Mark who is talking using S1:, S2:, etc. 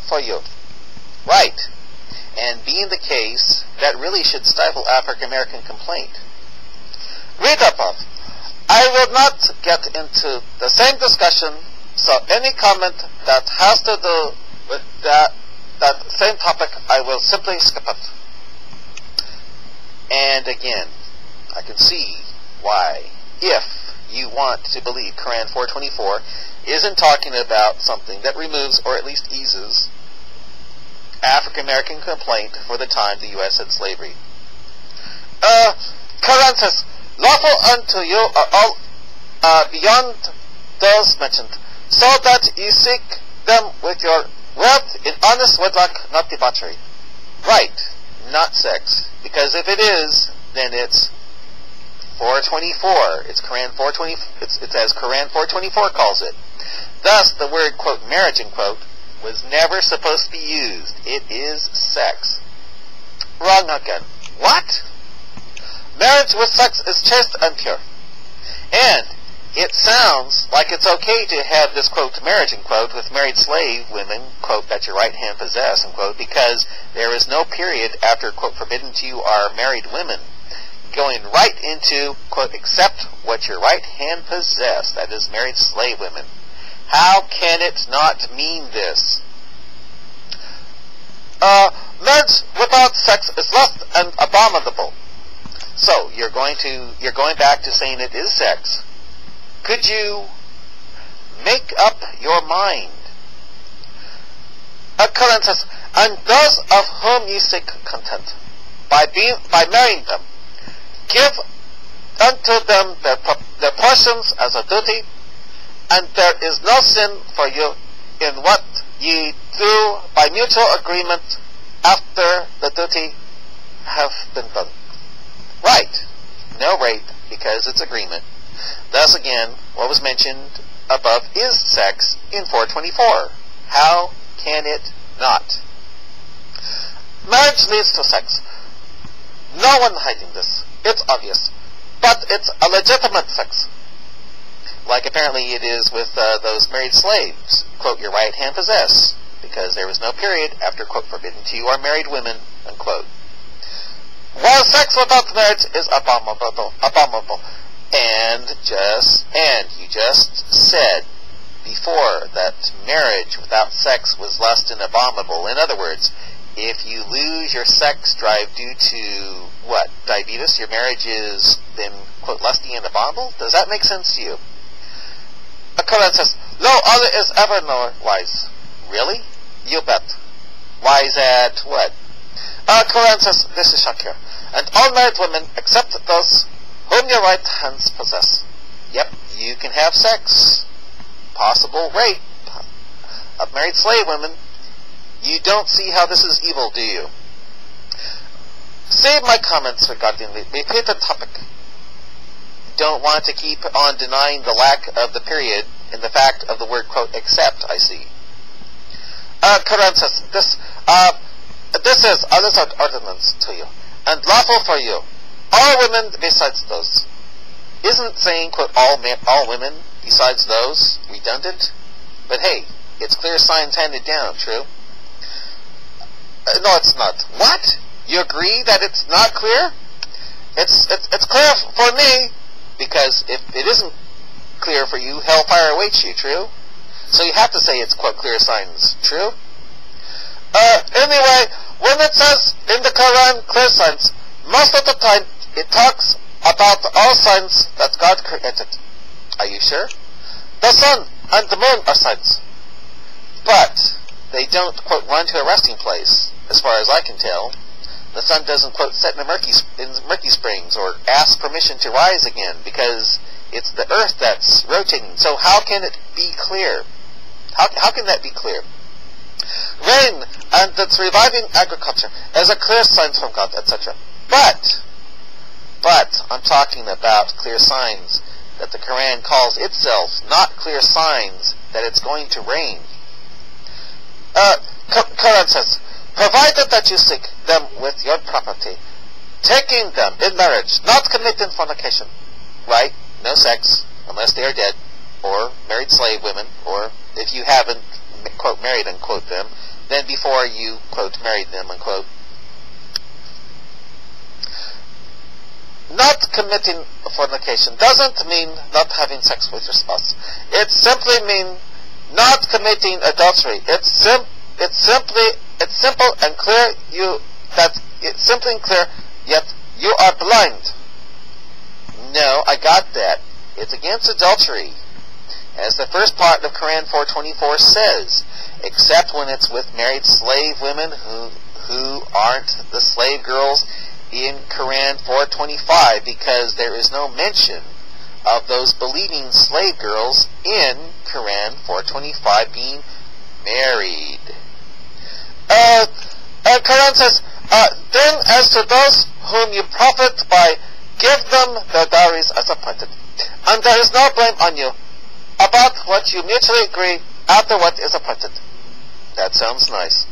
S1: for you. Right. And being the case, that really should stifle African American complaint. Read above. I will not get into the same discussion, so any comment that has to do with that same topic, I will simply skip it. And again, I can see why, if you want to believe Quran 424 isn't talking about something that removes or at least eases African American complaint for the time the U.S. had slavery. Quran says, lawful unto you are all beyond those mentioned, so that you seek them with your wealth in honest wedlock, not debauchery. Right, not sex. Because if it is, then it's 424. It's Quran 420. It's as Quran 424 calls it. Thus, the word, quote, marriage, end quote, was never supposed to be used. It is sex. Wrong again. What? Marriage with sex is chaste and pure. And it sounds like it's okay to have this, quote, marriage, end quote, with married slave women, quote, that your right hand possess, end quote, because there is no period after, quote, forbidden to you are married women, going right into, quote, accept what your right hand possess, that is married slave women. How can it not mean this? Marriage without sex is lust and abominable. So you're going back to saying it is sex. Could you make up your mind? Quran says, and those of whom you seek content, by marrying them, give unto them their portions as a duty, and there is no sin for you in what ye do by mutual agreement after the duty have been done. Right. No rape, because it's agreement. Thus again, what was mentioned above is sex in 424. How can it not? Marriage leads to sex. No one hiding this. It's obvious. But it's a legitimate sex. Like apparently it is with those married slaves. Quote, your right hand possess, because there was no period after, quote, forbidden to you are married women, unquote. While sex without marriage is abominable. And you just said before that marriage without sex was lust and abominable. In other words, if you lose your sex drive due to, what, diabetes, your marriage is then, quote, lusty and abominable? Does that make sense to you? The Quran says, lo, Allah is ever nor wise. Really? You bet. Wise at what? Quran says, this is Shakir. And all married women, except those whom your right hands possess. Yep, you can have sex. Possible rape of married slave women. You don't see how this is evil, do you? Save my comments regarding the repeated topic. Don't want to keep on denying the lack of the period in the fact of the word, quote, except, I see. Quran says, this is Allah's ordinance to you, and lawful for you, all women besides those. Isn't saying, quote, all women besides those redundant? But hey, it's clear signs handed down, true? No, it's not. What? You agree that it's not clear? It's clear for me, because if it isn't clear for you, hellfire awaits you, true? So you have to say it's, quote, clear signs, true? Anyway, when it says in the Quran clear signs, most of the time it talks about all signs that God created. Are you sure? The sun and the moon are signs. But they don't, quote, run to a resting place, as far as I can tell. The sun doesn't, quote, set in murky springs or ask permission to rise again, because it's the earth that's rotating. So how can it be clear? How can that be clear? Rain and its reviving agriculture as a clear sign from God, etc. But I'm talking about clear signs that the Quran calls itself, not clear signs that it's going to rain. Quran says, provided that you seek them with your property, taking them in marriage, not committing fornication, right? No sex, unless they are dead, or married slave women, or if you haven't quote, married, unquote, them, than before you, quote, married them, unquote. Not committing fornication doesn't mean not having sex with your spouse. It simply means not committing adultery. It's simple and clear. It's simple and clear. Yet you are blind. No, I got that. It's against adultery, as the first part of Quran 4:24 says, except when it's with married slave women who aren't the slave girls in Quran 4:25, because there is no mention of those believing slave girls in Quran 4:25 being married. Quran says, then as to those whom you profit by, give them their dowries as appointed, and there is no blame on you about what you mutually agree after what is appointed. That sounds nice.